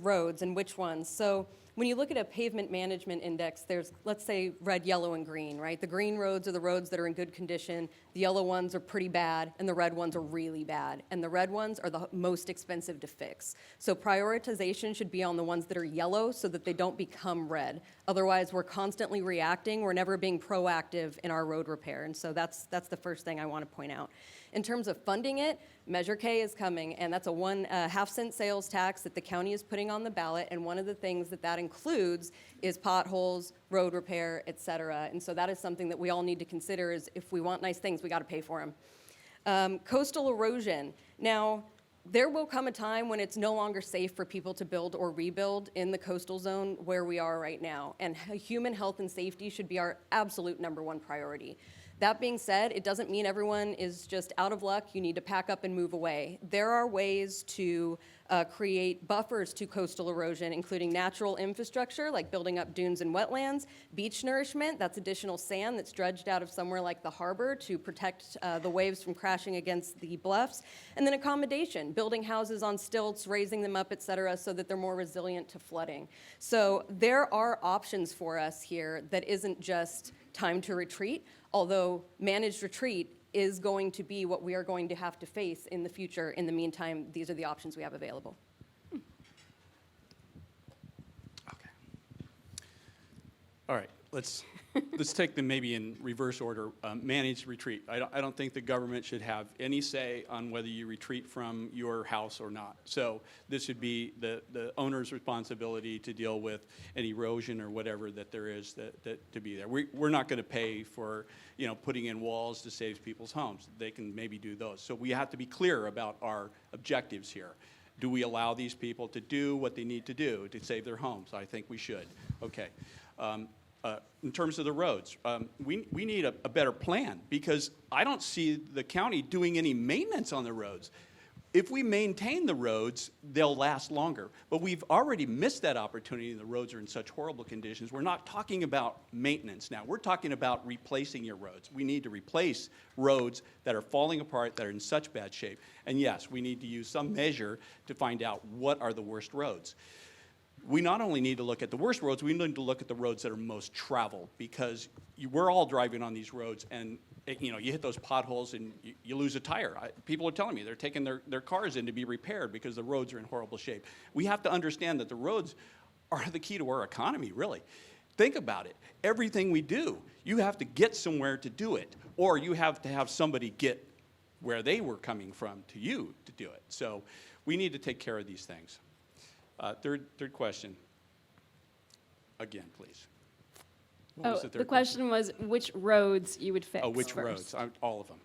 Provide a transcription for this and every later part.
roads and which ones. So when you look at a pavement management index, there's, let's say, red, yellow, and green, right? The green roads are the roads that are in good condition, the yellow ones are pretty bad, and the red ones are really bad. And the red ones are the most expensive to fix. So prioritization should be on the ones that are yellow so that they don't become red. Otherwise, we're constantly reacting. We're never being proactive in our road repair. And so that's the first thing I want to point out. In terms of funding it, Measure K is coming, and that's a 1.5 cent sales tax that the county is putting on the ballot, and one of the things that includes is potholes, road repair, et cetera. And so that is something that we all need to consider is if we want nice things, we got to pay for them. Coastal erosion. Now, there will come a time when it's no longer safe for people to build or rebuild in the coastal zone where we are right now, and human health and safety should be our absolute #1 priority. That being said, it doesn't mean everyone is just out of luck. You need to pack up and move away. There are ways to create buffers to coastal erosion, including natural infrastructure, like building up dunes and wetlands, beach nourishment, that's additional sand that's dredged out of somewhere like the harbor to protect the waves from crashing against the bluffs, and then accommodation, building houses on stilts, raising them up, et cetera, so that they're more resilient to flooding. So there are options for us here that isn't just time to retreat, although managed retreat is going to be what we are going to have to face in the future. In the meantime, these are the options we have available. Okay. All right, let's take them maybe in reverse order. Managed retreat. I don't think the government should have any say on whether you retreat from your house or not. So this should be the owner's responsibility to deal with any erosion or whatever that there is that to be there. We're not going to pay for putting in walls to save people's homes. They can maybe do those. So we have to be clear about our objectives here. Do we allow these people to do what they need to do to save their homes? I think we should. Okay. In terms of the roads, we need a better plan because I don't see the county doing any maintenance on the roads. If we maintain the roads, they'll last longer. But we've already missed that opportunity. The roads are in such horrible conditions. We're not talking about maintenance now. We're talking about replacing your roads. We need to replace roads that are falling apart, that are in such bad shape. And yes, we need to use some measure to find out what are the worst roads. We not only need to look at the worst roads, we need to look at the roads that are most traveled because we're all driving on these roads and you hit those potholes and you lose a tire. People are telling me they're taking their cars in to be repaired because the roads are in horrible shape. We have to understand that the roads are the key to our economy, really. Think about it. Everything we do, you have to get somewhere to do it, or you have to have somebody get where they were coming from to you to do it. So we need to take care of these things. Third question. Again, please. The question was which roads you would fix. Oh, which first. roads? All of them.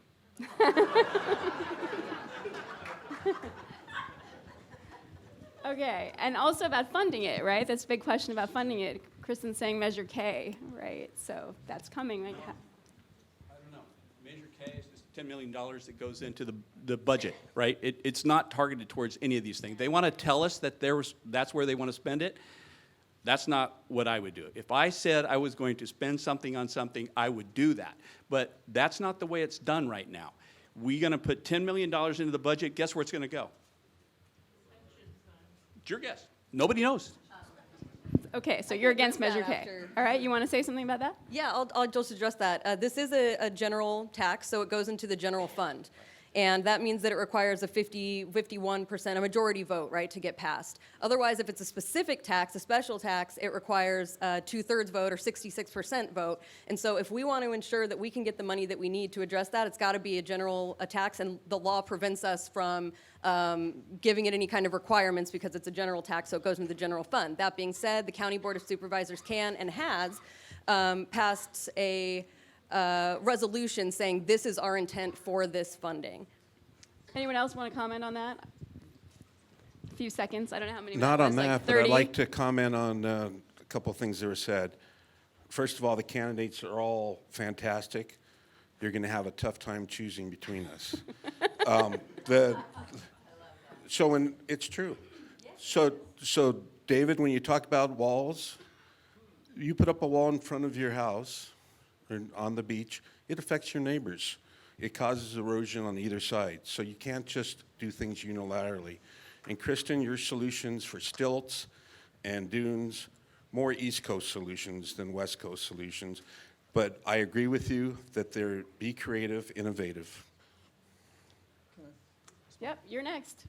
Okay, and also about funding it, right? That's a big question about funding it. Kristen's saying Measure K, right? So that's coming. I don't know. Measure K is just $10 million that goes into the budget, right? It's not targeted towards any of these things. They want to tell us that that's where they want to spend it. That's not what I would do. If I said I was going to spend something on something, I would do that. But that's not the way it's done right now. We're going to put $10 million into the budget. Guess where it's going to go? It's your guess. Nobody knows. Okay, so you're against Measure K. After. All right, you want to say something about that? Yeah, I'll just address that. This is a general tax, so it goes into the general fund. And that means that it requires a 51%, a majority vote, right, to get passed. Otherwise, if it's a specific tax, a special tax, it requires a 2/3 vote or 66% vote. And so if we want to ensure that we can get the money that we need to address that, it's got to be a tax, and the law prevents us from giving it any kind of requirements because it's a general tax, so it goes into the general fund. That being said, the County Board of Supervisors can and has passed a resolution saying this is our intent for this funding. Anyone else want to comment on that? A few seconds. I don't know how many. Not on that, like but I'd 30. like to comment on a couple of things that were said. First of all, the candidates are all fantastic. You're going to have a tough time choosing between us. It's true. So David, when you talk about walls, you put up a wall in front of your house or on the beach, it affects your neighbors. It causes erosion on either side. So you can't just do things unilaterally. And Kristen, your solutions for stilts and dunes, more East Coast solutions than West Coast solutions. But I agree with you that be creative, innovative. Yep, you're next.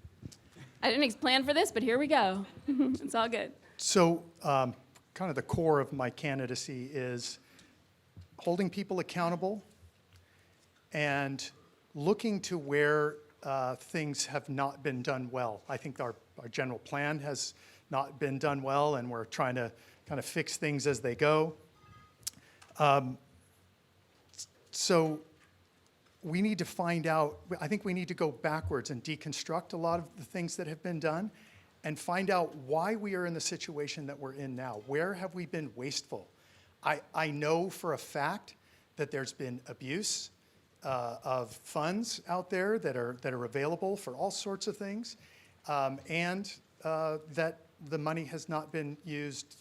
I didn't plan for this, but here we go. It's all good. So kind of the core of my candidacy is holding people accountable and looking to where things have not been done well. I think our general plan has not been done well, and we're trying to kind of fix things as they go. So we need to find out, I think we need to go backwards and deconstruct a lot of the things that have been done and find out why we are in the situation that we're in now. Where have we been wasteful? I know for a fact that there's been abuse of funds out there that are available for all sorts of things, and that the money has not been used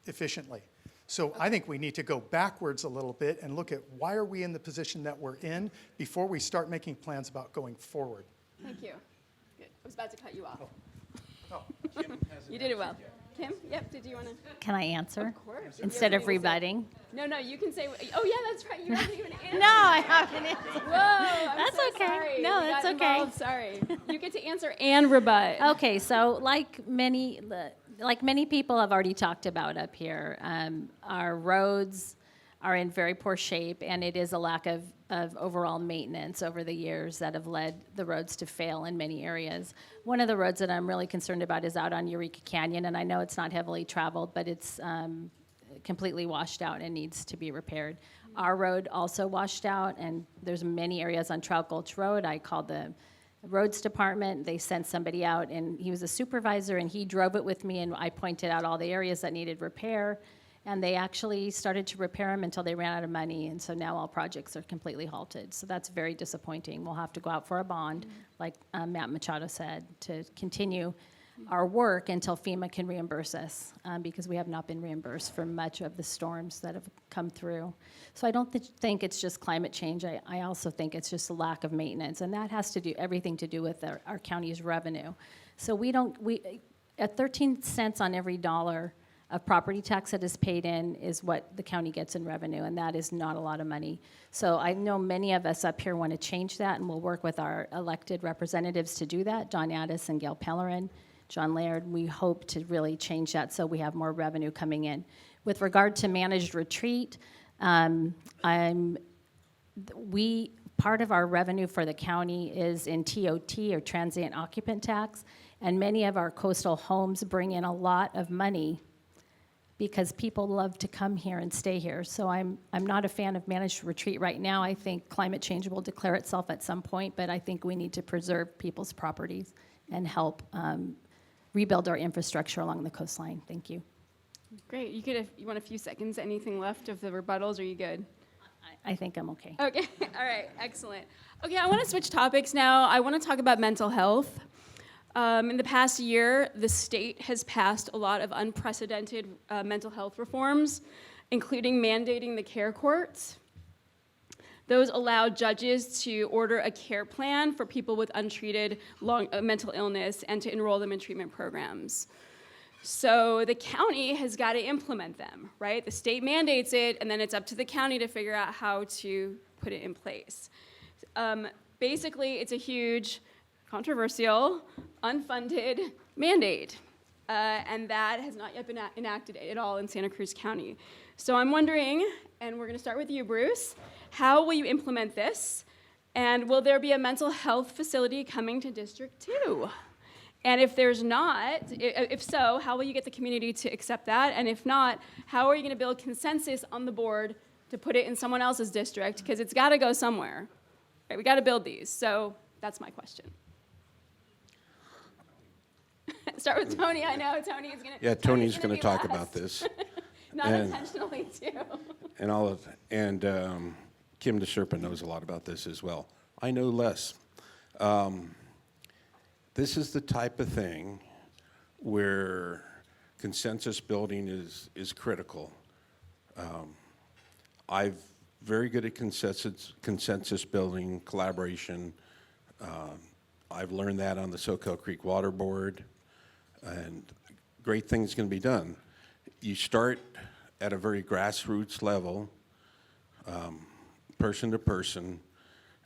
efficiently. So I think we need to go backwards a little bit and look at why are we in the position that we're in before we start making plans about going forward. Thank you. Good. I was about to cut you off. Oh. You did it well. Kim, yep, did you want to? Can I answer? Of course. You Instead have of something to say. rebutting? No, you can say, oh yeah, that's right, you haven't even answered. No, I haven't answered. Whoa, I'm That's so okay. sorry. No, We that's got okay. involved. Sorry. You get to answer and rebut. Okay, so like many people have already talked about up here, our roads are in very poor shape, and it is a lack of overall maintenance over the years that have led the roads to fail in many areas. One of the roads that I'm really concerned about is out on Eureka Canyon, and I know it's not heavily traveled, but it's completely washed out and needs to be repaired. Our road also washed out, and there's many areas on Trout Gulch Road. I called the roads department. They sent somebody out, and he was a supervisor, and he drove it with me, and I pointed out all the areas that needed repair. And they actually started to repair them until they ran out of money, and so now all projects are completely halted. So that's very disappointing. We'll have to go out for a bond, like Matt Machado said, to continue our work until FEMA can reimburse us, because we have not been reimbursed for much of the storms that have come through. So I don't think it's just climate change. I also think it's just a lack of maintenance, and that has to do everything to do with our county's revenue. So at 13 cents on every dollar of property tax that is paid in is what the county gets in revenue, and that is not a lot of money. So I know many of us up here want to change that, and we'll work with our elected representatives to do that, Don Addis and Gail Pellerin, John Laird. We hope to really change that so we have more revenue coming in. With regard to managed retreat, part of our revenue for the county is in TOT, or transient occupant tax, and many of our coastal homes bring in a lot of money because people love to come here and stay here. So I'm not a fan of managed retreat right now. I think climate change will declare itself at some point, but I think we need to preserve people's properties and help rebuild our infrastructure along the coastline. Thank you. Great. You want a few seconds? Anything left of the rebuttals? Are you good? I think I'm okay. Okay. All right. Excellent. Okay. I want to switch topics now. I want to talk about mental health. In the past year, the state has passed a lot of unprecedented mental health reforms, including mandating the care courts. Those allow judges to order a care plan for people with untreated mental illness and to enroll them in treatment programs. So the county has got to implement them, right? The state mandates it, and then it's up to the county to figure out how to put it in place. Basically, it's a huge, controversial, unfunded mandate, and that has not yet been enacted at all in Santa Cruz County. So I'm wondering, and we're going to start with you, Bruce, how will you implement this, and will there be a mental health facility coming to District 2? And if there's not, if so, how will you get the community to accept that? And if not, how are you going to build consensus on the board to put it in someone else's district? Because it's got to go somewhere. Right? We got to build these. So that's my question. Start with Tony. I know Tony is going to. Yeah, Tony's going to be talk last. about this. Not And- intentionally, too. And Kim DeSerpa knows a lot about this as well. I know less. This is the type of thing where consensus building is critical. I'm very good at consensus building, collaboration. I've learned that on the Soquel Creek Water Board, and great things can be done. You start at a very grassroots level, person to person,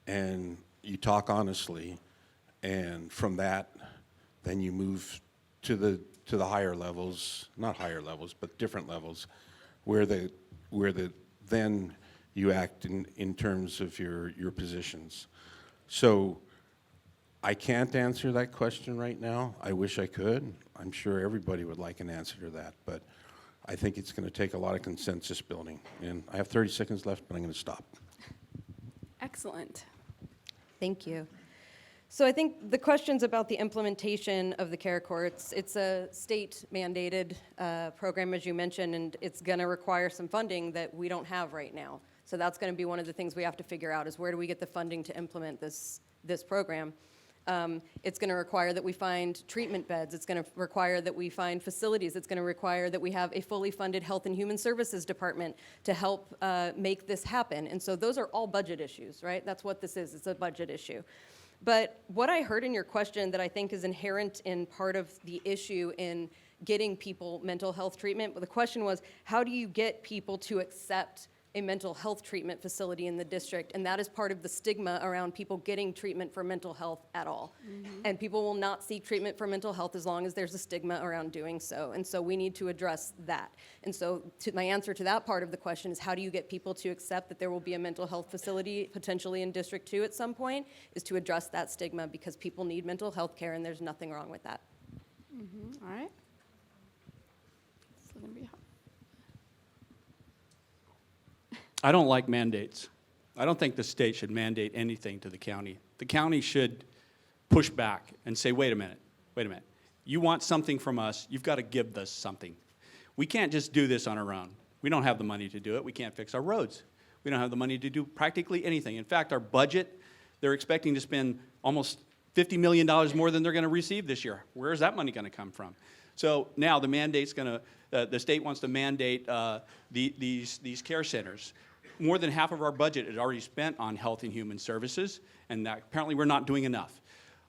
and you talk honestly, and from that, then you move to the higher levels, not higher levels, but different levels, where then you act in terms of your positions. So I can't answer that question right now. I wish I could. I'm sure everybody would like an answer to that, but I think it's going to take a lot of consensus building. And I have 30 seconds left, but I'm going to stop. Excellent. Thank you. So I think the questions about the implementation of the care courts, it's a state-mandated program, as you mentioned, and it's going to require some funding that we don't have right now. So that's going to be one of the things we have to figure out is where do we get the funding to implement this program. It's going to require that we find treatment beds. It's going to require that we find facilities. It's going to require that we have a fully funded Health and Human Services department to help make this happen. And so those are all budget issues, right? That's what this is. It's a budget issue. But what I heard in your question that I think is inherent in part of the issue in getting people mental health treatment, but the question was, how do you get people to accept a mental health treatment facility in the district? And that is part of the stigma around people getting treatment for mental health at all. And people will not seek treatment for mental health as long as there's a stigma around doing so. And so we need to address that. And so my answer to that part of the question is, how do you get people to accept that there will be a mental health facility potentially in District 2 at some point, is to address that stigma, because people need mental health care and there's nothing wrong with that. All right. It's gonna be hard. I don't like mandates. I don't think the state should mandate anything to the county. The county should push back and say, wait a minute. You want something from us, you've got to give us something. We can't just do this on our own. We don't have the money to do it. We can't fix our roads. We don't have the money to do practically anything. In fact, our budget, they're expecting to spend almost $50 million more than they're going to receive this year. Where is that money going to come from? So now the mandate's going to, the state wants to mandate these care centers. More than half of our budget is already spent on Health and Human Services, and that apparently we're not doing enough.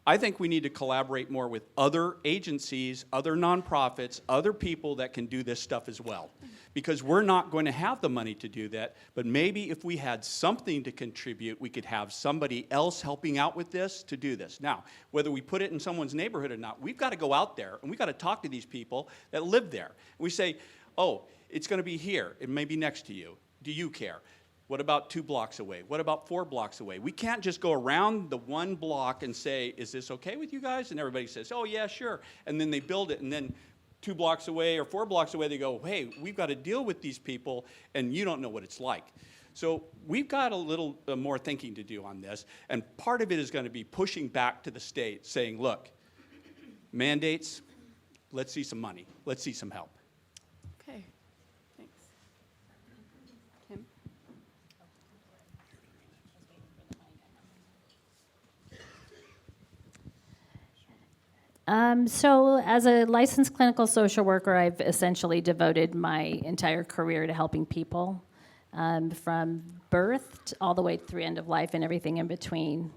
I think we need to collaborate more with other agencies, other nonprofits, other people that can do this stuff as well. Because we're not going to have the money to do that, but maybe if we had something to contribute, we could have somebody else helping out with this to do this. Now, whether we put it in someone's neighborhood or not, we've got to go out there and we've got to talk to these people that live there. We say, oh, it's going to be here. It may be next to you. Do you care? What about 2 blocks away? What about 4 blocks away? We can't just go around the 1 block and say, is this okay with you guys? And everybody says, oh, yeah, sure. And then they build it, and then 2 blocks away or 4 blocks away, they go, hey, we've got to deal with these people, and you don't know what it's like. So we've got a little more thinking to do on this, and part of it is going to be pushing back to the state, saying, look, mandates, let's see some money. Let's see some help. Okay, thanks. Kim? So as a licensed clinical social worker, I've essentially devoted my entire career to helping people, from birth all the way through end of life and everything in between.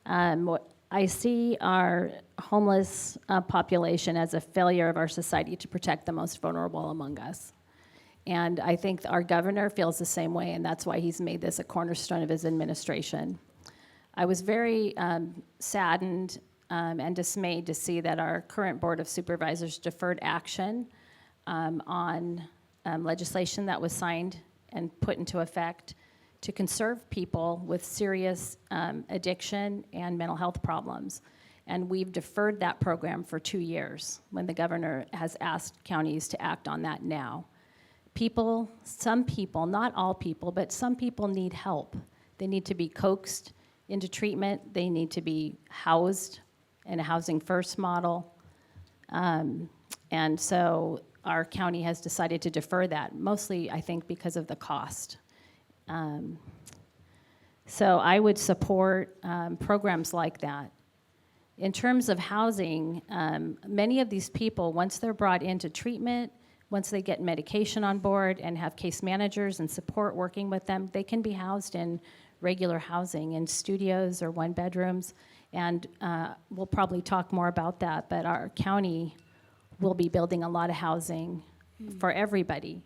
What I see our homeless population as a failure of our society to protect the most vulnerable among us. And I think our governor feels the same way, and that's why he's made this a cornerstone of his administration. I was very saddened and dismayed to see that our current Board of Supervisors deferred action on legislation that was signed and put into effect to conserve people with serious addiction and mental health problems. And we've deferred that program for 2 years when the governor has asked counties to act on that now. People, some people, not all people, but some people need help. They need to be coaxed into treatment. They need to be housed in a housing first model. And so our county has decided to defer that, mostly I think because of the cost. So I would support programs like that. In terms of housing, many of these people, once they're brought into treatment, once they get medication on board and have case managers and support working with them, they can be housed in regular housing in studios or 1 bedrooms. And we'll probably talk more about that, but our county will be building a lot of housing for everybody,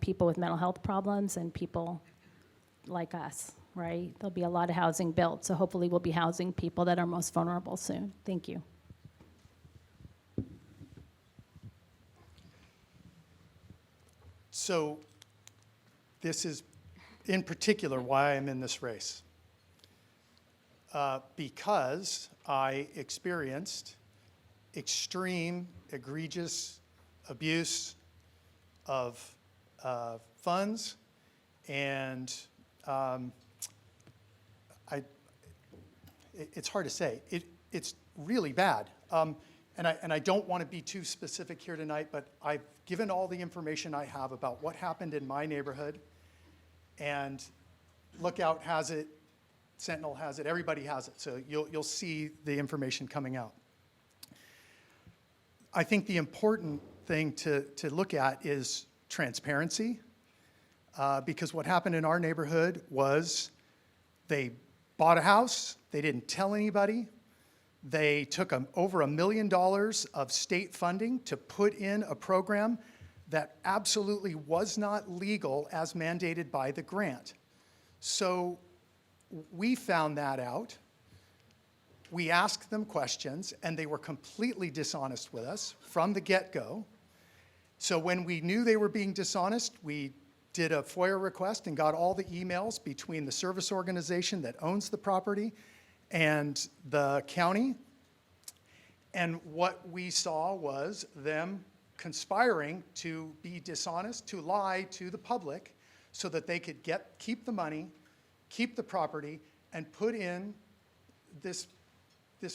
people with mental health problems and people like us, right? There'll be a lot of housing built, so hopefully we'll be housing people that are most vulnerable soon. Thank you. So this is in particular why I'm in this race. Because I experienced extreme, egregious abuse of funds, and it's hard to say. It's really bad. And I don't want to be too specific here tonight, but I've given all the information I have about what happened in my neighborhood, and Lookout has it, Sentinel has it, everybody has it, so you'll see the information coming out. I think the important thing to look at is transparency, because what happened in our neighborhood was they bought a house, they didn't tell anybody, they took over $1 million of state funding to put in a program that absolutely was not legal as mandated by the grant. So we found that out. We asked them questions, and they were completely dishonest with us from the get-go. So when we knew they were being dishonest, we did a FOIA request and got all the emails between the service organization that owns the property and the county. And what we saw was them conspiring to be dishonest, to lie to the public so that they could keep the money, keep the property, and put in this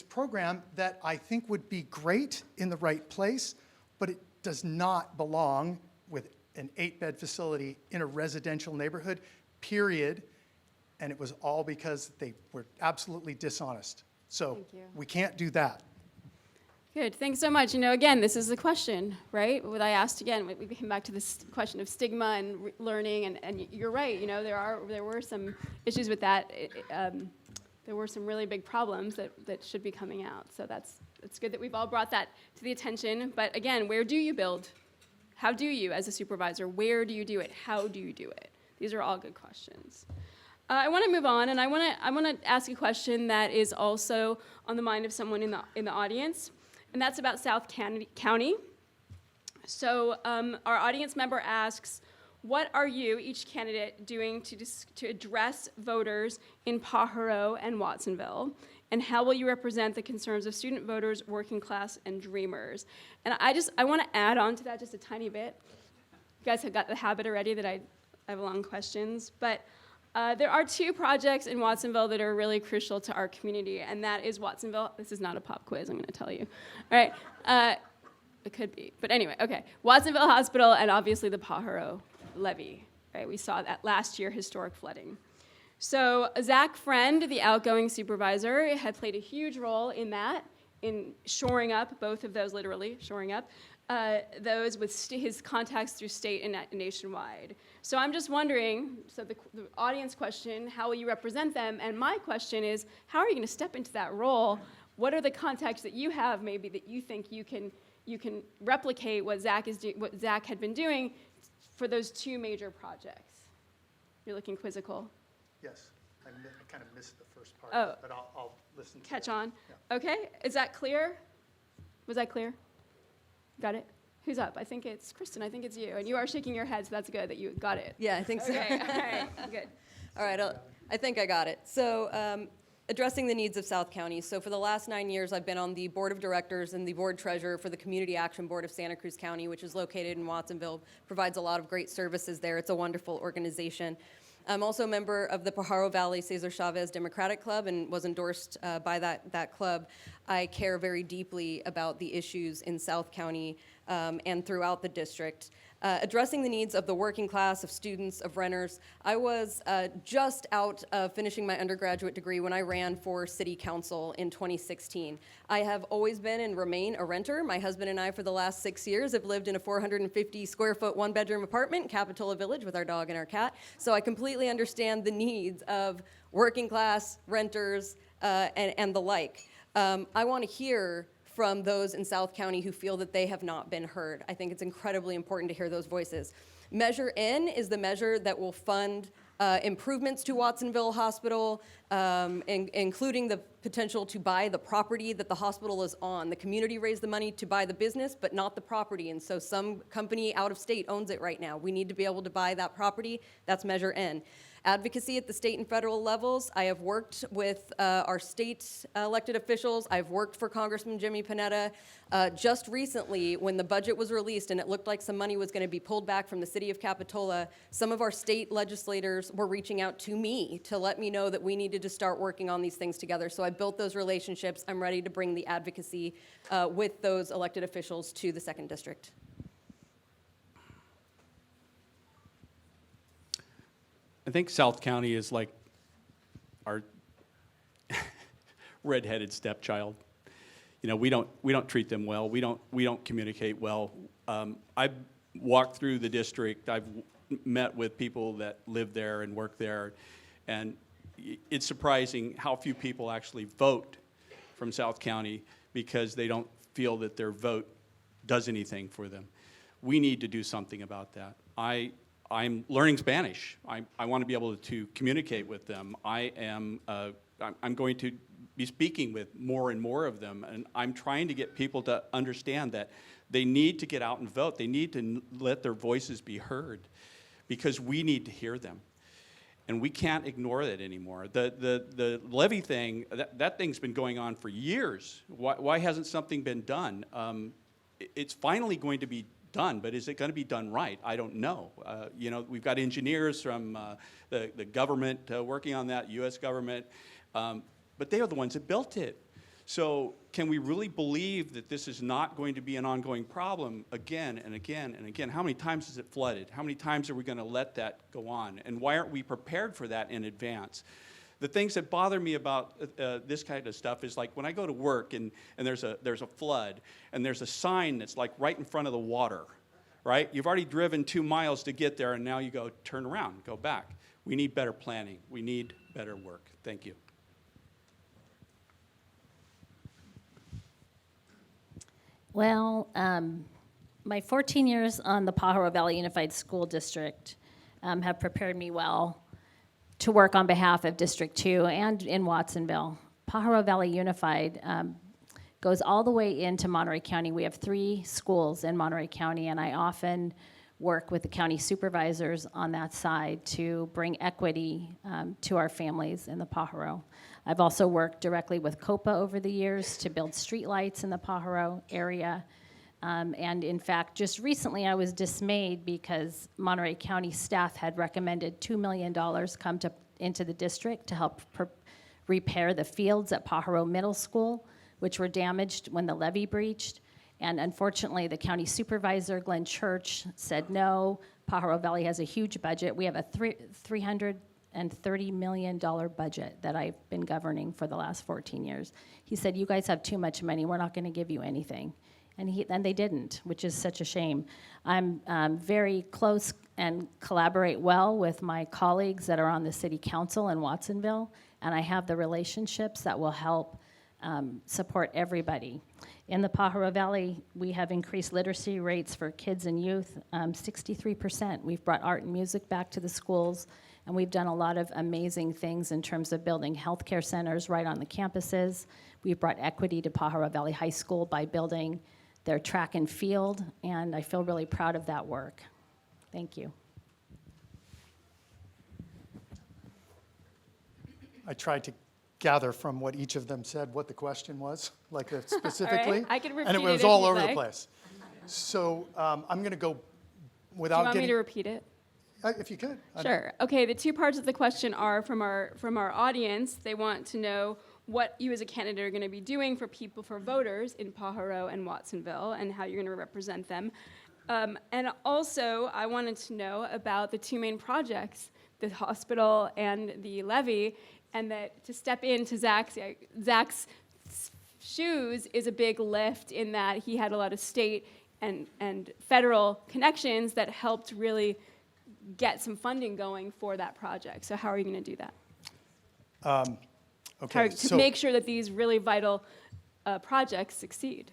program that I think would be great in the right place, but it does not belong with an 8-bed facility in a residential neighborhood, period. And it was all because they were absolutely dishonest. So Thank you. we can't do that. Good, thanks so much. Again, this is the question, right? What I asked again, we came back to this question of stigma and learning, and you're right. There were some issues with that. There were some really big problems that should be coming out. So it's good that we've all brought that to the attention. But again, where do you build? How do you, as a supervisor, where do you do it? How do you do it? These are all good questions. I want to move on, and I want to ask a question that is also on the mind of someone in the audience, and that's about South County. So our audience member asks, what are you, each candidate, doing to address voters in Pajaro and Watsonville? And how will you represent the concerns of student voters, working class, and dreamers? And I want to add on to that just a tiny bit. You guys have got the habit already that I have long questions. But there are 2 projects in Watsonville that are really crucial to our community, and that is Watsonville. This is not a pop quiz, I'm going to tell you. All right. It could be. But anyway, okay. Watsonville Hospital and obviously the Pajaro levee. Right? We saw that last year, historic flooding. So Zach Friend, the outgoing supervisor, had played a huge role in that, in shoring up, both of those literally, shoring up, those with his contacts through state and nationwide. So I'm just wondering, so the audience question, how will you represent them? And my question is, how are you going to step into that role? What are the contacts that you have maybe that you think you can replicate what Zach had been doing for those 2 major projects? You're looking quizzical. Yes, I kind of missed the first part, Oh. but I'll listen to Catch it. on. Yeah. Okay, is that clear? Was that clear? Got it? Who's up? I think it's Kristen, I think it's you. And you are shaking your head, so that's good that you got it. Yeah, I think so. Okay, all right, good. All right, I think I got it. So addressing the needs of South County. So for the last 9 years, I've been on the board of directors and the board treasurer for the Community Action Board of Santa Cruz County, which is located in Watsonville, provides a lot of great services there. It's a wonderful organization. I'm also a member of the Pajaro Valley Cesar Chavez Democratic Club and was endorsed by that club. I care very deeply about the issues in South County and throughout the district. Addressing the needs of the working class, of students, of renters. I was just out of finishing my undergraduate degree when I ran for city council in 2016. I have always been and remain a renter. My husband and I, for the last 6 years, have lived in a 450 square foot, 1-bedroom apartment in Capitola Village with our dog and our cat. So I completely understand the needs of working class, renters, and the like. I want to hear from those in South County who feel that they have not been heard. I think it's incredibly important to hear those voices. Measure N is the measure that will fund improvements to Watsonville Hospital, including the potential to buy the property that the hospital is on. The community raised the money to buy the business, but not the property, and so some company out of state owns it right now. We need to be able to buy that property. That's Measure N. Advocacy at the state and federal levels. I have worked with our state elected officials. I've worked for Congressman Jimmy Panetta. Just recently, when the budget was released and it looked like some money was going to be pulled back from the city of Capitola, some of our state legislators were reaching out to me to let me know that we needed to start working on these things together. So I built those relationships. I'm ready to bring the advocacy with those elected officials to the 2nd District. I think South County is like our redheaded stepchild. You know, we don't treat them well. We don't communicate well. I've walked through the district. I've met with people that live there and work there, and it's surprising how few people actually vote from South County because they don't feel that their vote does anything for them. We need to do something about that. I'm learning Spanish. I want to be able to communicate with them. I'm going to be speaking with more and more of them, and I'm trying to get people to understand that they need to get out and vote. They need to let their voices be heard because we need to hear them. And we can't ignore that anymore. The levy thing, that thing's been going on for years. Why hasn't something been done? It's finally going to be done, but is it going to be done right? I don't know. You know, we've got engineers from the government working on that, U.S. government, but they are the ones that built it. So can we really believe that this is not going to be an ongoing problem again and again and again? How many times has it flooded? How many times are we going to let that go on? And why aren't we prepared for that in advance? The things that bother me about this kind of stuff is like when I go to work and there's a flood and there's a sign that's like right in front of the water, right? You've already driven 2 miles to get there and now you go turn around, go back. We need better planning. We need better work. Thank you. Well, my 14 years on the Pajaro Valley Unified School District have prepared me well to work on behalf of District 2 and in Watsonville. Pajaro Valley Unified goes all the way into Monterey County. We have 3 schools in Monterey County, and I often work with the county supervisors on that side to bring equity to our families in the Pajaro. I've also worked directly with COPA over the years to build streetlights in the Pajaro area. And in fact, just recently I was dismayed because Monterey County staff had recommended $2 million come into the district to help repair the fields at Pajaro Middle School, which were damaged when the levee breached. And unfortunately, the county supervisor, Glenn Church, said no. Pajaro Valley has a huge budget. We have a $330 million budget that I've been governing for the last 14 years. He said, you guys have too much money. We're not going to give you anything. And they didn't, which is such a shame. I'm very close and collaborate well with my colleagues that are on the city council in Watsonville, and I have the relationships that will help support everybody. In the Pajaro Valley, we have increased literacy rates for kids and youth, 63%. We've brought art and music back to the schools, and we've done a lot of amazing things in terms of building healthcare centers right on the campuses. We've brought equity to Pajaro Valley High School by building their track and field, and I feel really proud of that work. Thank you. I tried to gather from what each of them said what the question was, like specifically. All right, I can repeat and it was it if all you'd over the like. place. So I'm going to go Do without you want me getting. to repeat it? If you could. Sure. Okay, the 2 parts of the question are from our audience. They want to know what you as a candidate are going to be doing for voters in Pajaro and Watsonville and how you're going to represent them. And also, I wanted to know about the 2 main projects, the hospital and the levee, and that to step into Zach's shoes is a big lift in that he had a lot of state and federal connections that helped really get some funding going for that project. So how are you going to do that? Okay, to make sure that these really vital projects succeed?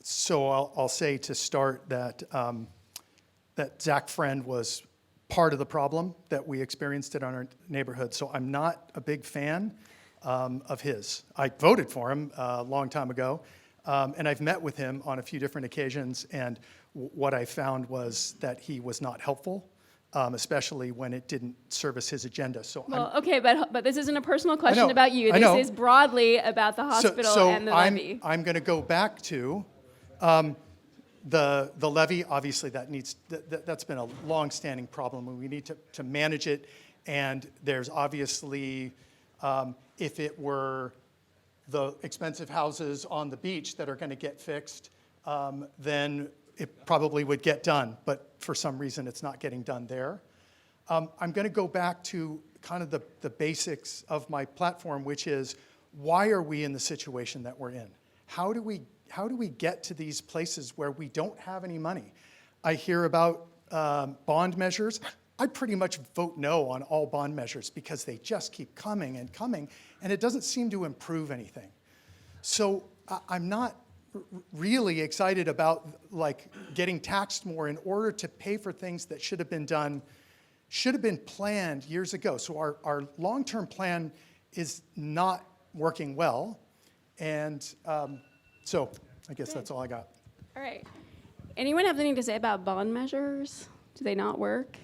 So I'll say to start that, that Zach Friend was part of the problem that we experienced in our neighborhood. So I'm not a big fan of his. I voted for him a long time ago, and I've met with him on a few different occasions, and what I found was that he was not helpful, especially when it didn't service his agenda. So Well, okay, but this isn't a personal question know, about you. I know. This is broadly about the hospital and the levy. I'm going to go back to the levy. Obviously, that's been a long-standing problem, and we need to manage it. And there's obviously, if it were the expensive houses on the beach that are going to get fixed, then it probably would get done. But for some reason, it's not getting done there. I'm going to go back to kind of the basics of my platform, which is, why are we in the situation that we're in? How do we get to these places where we don't have any money? I hear about bond measures. I pretty much vote no on all bond measures because they just keep coming and coming, and it doesn't seem to improve anything. So I'm not really excited about like getting taxed more in order to pay for things that should have been planned years ago. So our long-term plan is not working well, and so I guess that's all I got. All right. Anyone have anything to say about bond measures? Do they not work?